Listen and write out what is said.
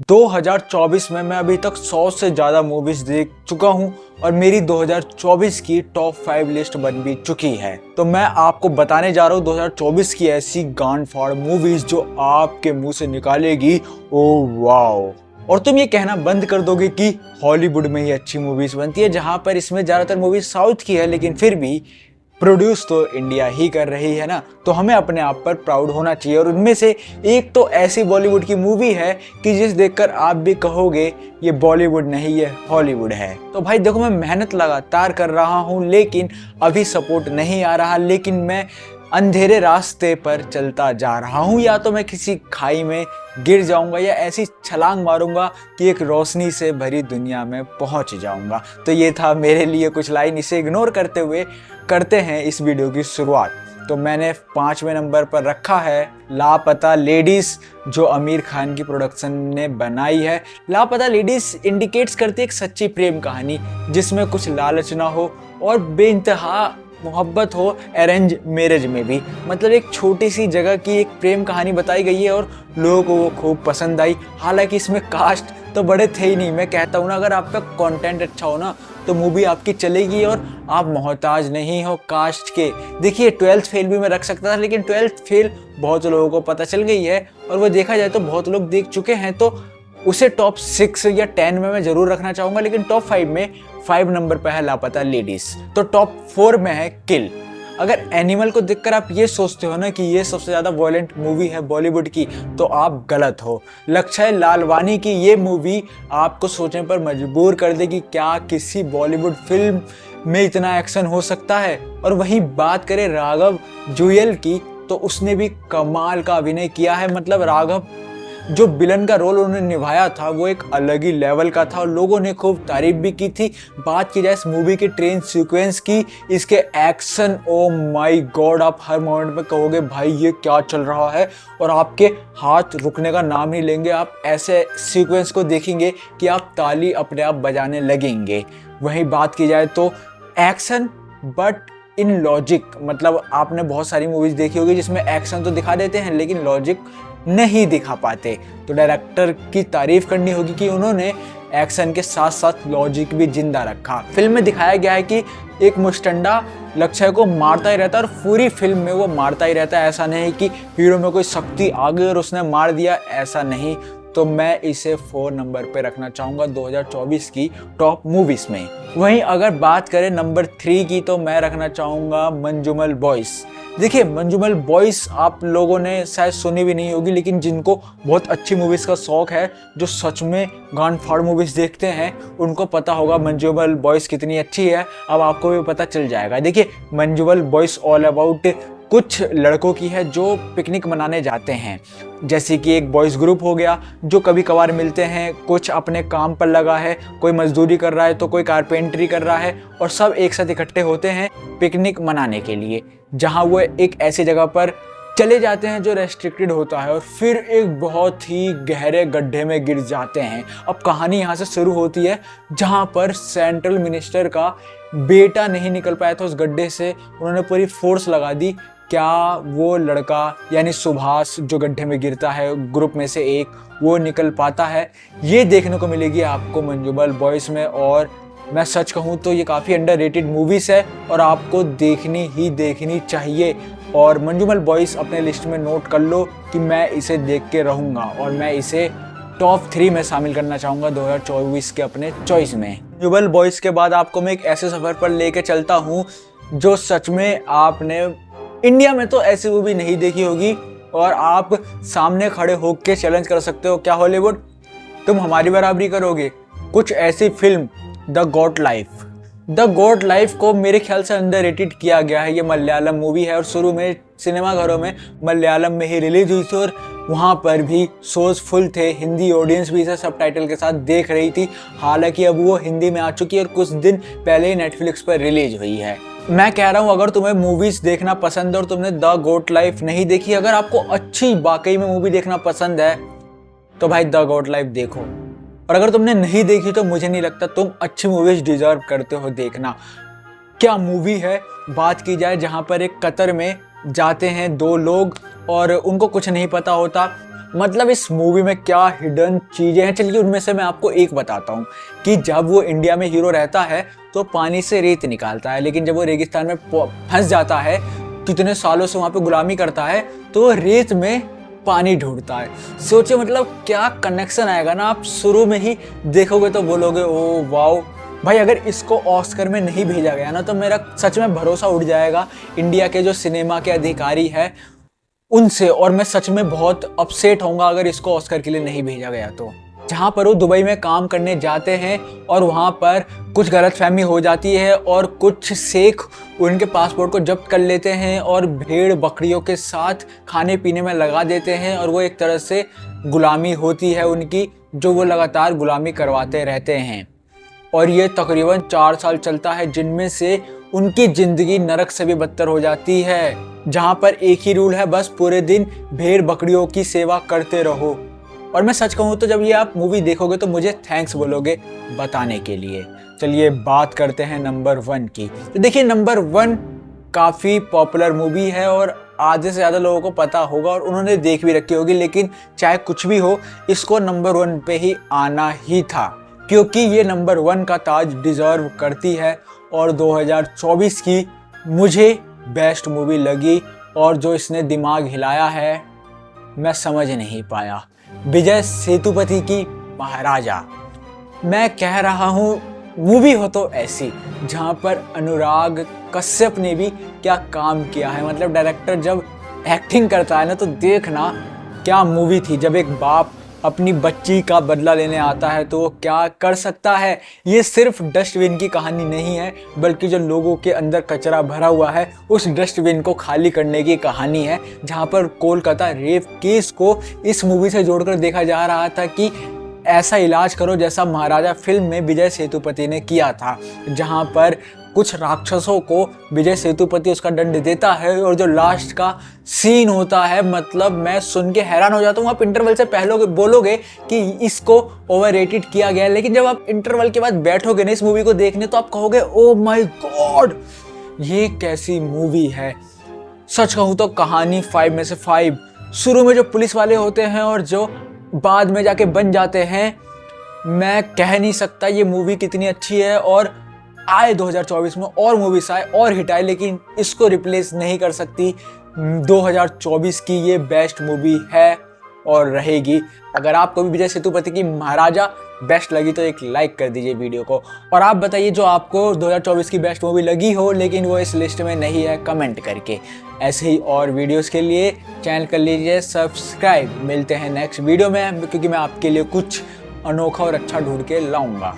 2024 में मैं अभी तक 100 से ज़्यादा मूवीज़ देख चुका हूँ और मेरी 2024 की टॉप 5 लिस्ट बन भी चुकी है। तो मैं आपको बताने जा रहा हूँ 2024 की ऐसी गांड फाड़ मूवीज़ जो आपके मुंह से निकालेगी ओ वाओ, और तुम ये कहना बंद कर दोगे कि हॉलीवुड में ही अच्छी मूवीज़ बनती है, जहाँ पर इसमें ज़्यादातर मूवीज़ साउथ की है लेकिन फिर भी प्रोड्यूस तो इंडिया ही कर रही है ना। तो हमें अपने आप पर प्राउड होना चाहिए। और उनमें से एक तो ऐसी बॉलीवुड की मूवी है कि जिस देखकर आप भी कहोगे ये बॉलीवुड नहीं ये हॉलीवुड है। तो भाई देखो, मैं मेहनत लगातार कर रहा हूँ लेकिन अभी सपोर्ट नहीं आ रहा, लेकिन मैं अंधेरे रास्ते पर चलता जा रहा हूँ। या तो मैं किसी खाई में गिर जाऊंगा या ऐसी छलांग मारूंगा कि एक रोशनी से भरी दुनिया में पहुंच जाऊंगा। तो ये था मेरे लिए कुछ लाइन, इसे इग्नोर करते हुए करते हैं इस वीडियो की शुरुआत। तो मैंने 5वें नंबर पर रखा है लापता लेडीज़, जो आमिर खान की प्रोडक्शन ने बनाई है। लापता लेडीज़ इंडिकेट्स करती है एक सच्ची प्रेम कहानी जिसमें कुछ लालच ना हो और बेइंतहा मोहब्बत हो, अरेंज मैरिज में भी। मतलब एक छोटी सी जगह की एक प्रेम कहानी बताई गई है और लोगों को वो खूब पसंद आई। हालांकि इसमें कास्ट तो बड़े थे ही नहीं। मैं कहता हूँ ना, अगर आपका कंटेंट अच्छा हो ना तो मूवी आपकी चलेगी और आप मोहताज नहीं हो कास्ट के। देखिए 12th फेल भी मैं रख सकता था लेकिन 12th फेल बहुत लोगों को पता चल गई है और वो देखा जाए तो बहुत लोग देख चुके हैं, तो उसे टॉप 6 या 10 में मैं जरूर रखना चाहूँगा। लेकिन टॉप 5 में 5 नंबर पर है लापता लेडीज़। तो टॉप 4 में है किल। अगर एनिमल को देखकर आप ये सोचते हो ना कि ये सबसे ज़्यादा वॉयलेंट मूवी है बॉलीवुड की, तो आप गलत हो। लक्षय लालवानी की ये मूवी आपको सोचने पर मजबूर कर देगी, क्या किसी बॉलीवुड फिल्म में इतना एक्शन हो सकता है। और वहीं बात करें राघव जुयल की, तो उसने भी कमाल का अभिनय किया है। मतलब राघव जो विलन का रोल उन्होंने निभाया था वो एक अलग ही लेवल का था और लोगों ने खूब तारीफ भी की थी। बात की जाए इस मूवी की ट्रेन सीक्वेंस की, इसके एक्शन, ओ माय गॉड, आप हर मोमेंट में कहोगे भाई ये क्या चल रहा है और आपके हाथ रुकने का नाम नहीं लेंगे। आप ऐसे सीक्वेंस को देखेंगे कि आप ताली अपने आप बजाने लगेंगे। वहीं बात की जाए तो एक्शन बट इन लॉजिक, मतलब आपने बहुत सारी मूवीज देखी होगी जिसमें एक्शन तो दिखा देते हैं लेकिन लॉजिक नहीं दिखा पाते। तो डायरेक्टर की तारीफ करनी होगी कि उन्होंने एक्शन के साथ साथ लॉजिक भी जिंदा रखा। फिल्म में दिखाया गया है कि एक मुस्टंडा लक्ष्य को मारता ही रहता है और पूरी फिल्म में वो मारता ही रहता है। ऐसा नहीं कि हीरो में कोई शक्ति आ गई और उसने मार दिया, ऐसा नहीं। तो मैं इसे 4 नंबर पे रखना चाहूँगा 2024 की टॉप मूवीज़ में। वहीं अगर बात करें नंबर 3 की, तो मैं रखना चाहूँगा मंजूमल बॉयज़। देखिए मंजूमल बॉयज़ आप लोगों ने शायद सुनी भी नहीं होगी, लेकिन जिनको बहुत अच्छी मूवीज़ का शौक़ है, जो सच में गांड फाड़ मूवीज़ देखते हैं, उनको पता होगा मंजूमल बॉयज़ कितनी अच्छी है। अब आपको भी पता चल जाएगा। देखिए मंजूमल बॉयज़ ऑल अबाउट कुछ लड़कों की है जो पिकनिक मनाने जाते हैं। जैसे कि एक बॉयज़ ग्रुप हो गया जो कभी कभार मिलते हैं, कुछ अपने काम पर लगा है, कोई मजदूरी कर रहा है तो कोई कारपेंटरी कर रहा है, और सब एक साथ इकट्ठे होते हैं पिकनिक मनाने के लिए, जहां वो एक ऐसी जगह पर चले जाते हैं जो रेस्ट्रिक्टेड होता है और फिर एक बहुत ही गहरे गड्ढे में गिर जाते हैं। अब कहानी यहाँ से शुरू होती है जहाँ पर सेंट्रल मिनिस्टर का बेटा नहीं निकल पाया था उस गड्ढे से, उन्होंने पूरी फोर्स लगा दी। क्या वो लड़का यानी सुभाष जो गड्ढे में गिरता है ग्रुप में से एक, वो निकल पाता है? ये देखने को मिलेगी आपको मंजूमल बॉयज़ में। और मैं सच कहूँ तो ये काफ़ी अंडररेटेड मूवीज़ है और आपको देखनी चाहिए। और मंजूमल बॉयज़ अपने लिस्ट में नोट कर लो कि मैं इसे देख के रहूँगा और मैं इसे टॉप 3 में शामिल करना चाहूँगा 2024 के अपने चॉइस में। मंजूमल बॉयज़ के बाद आपको मैं एक ऐसे सफ़र पर लेके चलता हूँ जो सच में आपने इंडिया में तो ऐसी मूवी नहीं देखी होगी और आप सामने खड़े होकर चैलेंज कर सकते हो, क्या हॉलीवुड तुम हमारी बराबरी करोगे? कुछ ऐसी film the got life. The got life को मेरे ख्याल से अंडररेटेड किया गया है। ये मलयालम मूवी है और शुरू में सिनेमाघरों में मलयालम में ही रिलीज हुई थी और वहाँ पर भी शोज फुल थे। हिंदी ऑडियंस भी इसे सबटाइटल के साथ देख रही थी। हालांकि अब वो हिंदी में आ चुकी है और कुछ दिन पहले ही नेटफ्लिक्स पर रिलीज हुई है। मैं कह रहा हूँ अगर तुम्हें मूवीज़ देखना पसंद है और तुमने द गॉट लाइफ नहीं देखी, अगर आपको अच्छी वाकई में मूवी देखना पसंद है तो भाई द गॉट लाइफ देखो। और अगर तुमने नहीं देखी तो मुझे नहीं लगता तुम अच्छी मूवीज़ डिजर्व करते हो देखना। क्या मूवी है। बात की जाए जहाँ पर एक कतर में जाते हैं 2 लोग और उनको कुछ नहीं पता होता, मतलब इस मूवी में क्या हिडन चीजें हैं, चलिए उनमें से मैं आपको एक बताता हूँ कि जब वो इंडिया में हीरो रहता है तो पानी से रेत निकालता है, लेकिन जब वो रेगिस्तान में फंस जाता है, कितने सालों से वहां पे गुलामी करता है, तो रेत में पानी ढूंढता है। सोचिए मतलब क्या कनेक्शन आएगा ना, आप शुरू में ही देखोगे तो बोलोगे ओ वाओ। भाई अगर इसको ऑस्कर में नहीं भेजा गया ना तो मेरा सच में भरोसा उठ जाएगा इंडिया के जो सिनेमा के अधिकारी हैं उनसे, और मैं सच में बहुत अपसेट होऊंगा अगर इसको ऑस्कर के लिए नहीं भेजा गया तो। जहाँ पर वो दुबई में काम करने जाते हैं और वहाँ पर कुछ गलतफहमी हो जाती है और कुछ शेख उनके पासपोर्ट को जब्त कर लेते हैं और भेड़ बकरियों के साथ खाने पीने में लगा देते हैं, और वो एक तरह से गुलामी होती है उनकी, जो वो लगातार गुलामी करवाते रहते हैं। और ये तकरीबन 4 साल चलता है, जिनमें से उनकी ज़िंदगी नरक से भी बदतर हो जाती है, जहाँ पर एक ही रूल है, बस पूरे दिन भेड़ बकरियों की सेवा करते रहो। और मैं सच कहूँ तो जब ये आप मूवी देखोगे तो मुझे थैंक्स बोलोगे बताने के लिए। चलिए बात करते हैं नंबर 1 की। तो देखिए नंबर 1 काफ़ी पॉपुलर मूवी है और आधे से ज़्यादा लोगों को पता होगा और उन्होंने देख भी रखी होगी, लेकिन चाहे कुछ भी हो इसको नंबर 1 पे ही आना ही था, क्योंकि ये नंबर 1 का ताज डिज़र्व करती है। और 2024 की मुझे बेस्ट मूवी लगी, और जो इसने दिमाग हिलाया है मैं समझ नहीं पाया। विजय सेतुपति की महाराजा। मैं कह रहा हूँ मूवी हो तो ऐसी, जहाँ पर अनुराग कश्यप ने भी क्या काम किया है। मतलब डायरेक्टर जब एक्टिंग करता है ना तो देखना क्या मूवी थी। जब एक बाप अपनी बच्ची का बदला लेने आता है तो वो क्या कर सकता है। ये सिर्फ डस्टबिन की कहानी नहीं है, बल्कि जो लोगों के अंदर कचरा भरा हुआ है उस डस्टबिन को खाली करने की कहानी है। जहाँ पर कोलकाता रेप केस को इस मूवी से जोड़कर देखा जा रहा था कि ऐसा इलाज करो जैसा महाराजा फिल्म में विजय सेतुपति ने किया था, जहाँ पर कुछ राक्षसों को विजय सेतुपति उसका दंड देता है। और जो लास्ट का सीन होता है, मतलब मैं सुन के हैरान हो जाता हूँ। आप इंटरवल से पहले बोलोगे कि इसको ओवररेटेड किया गया है, लेकिन जब आप इंटरवल के बाद बैठोगे ना इस मूवी को देखने तो आप कहोगे ओ माय गॉड ये कैसी मूवी है। सच कहूँ तो कहानी 5 में से 5। शुरू में जो पुलिस वाले होते हैं और जो बाद में जाके बन जाते हैं, मैं कह नहीं सकता ये मूवी कितनी अच्छी है। और आए 2024 में और मूवीज आए और हिट आए, लेकिन इसको रिप्लेस नहीं कर सकती। 2024 की ये बेस्ट मूवी है और रहेगी। अगर आपको भी विजय सेतुपति की महाराजा बेस्ट लगी तो एक लाइक कर दीजिए वीडियो को। और आप बताइए जो आपको 2024 की बेस्ट मूवी लगी हो लेकिन वो इस लिस्ट में नहीं है, कमेंट करके। ऐसे ही और वीडियोस के लिए चैनल कर लीजिए सब्सक्राइब। मिलते हैं नेक्स्ट वीडियो में, क्योंकि मैं आपके लिए कुछ अनोखा और अच्छा ढूंढ के लाऊंगा।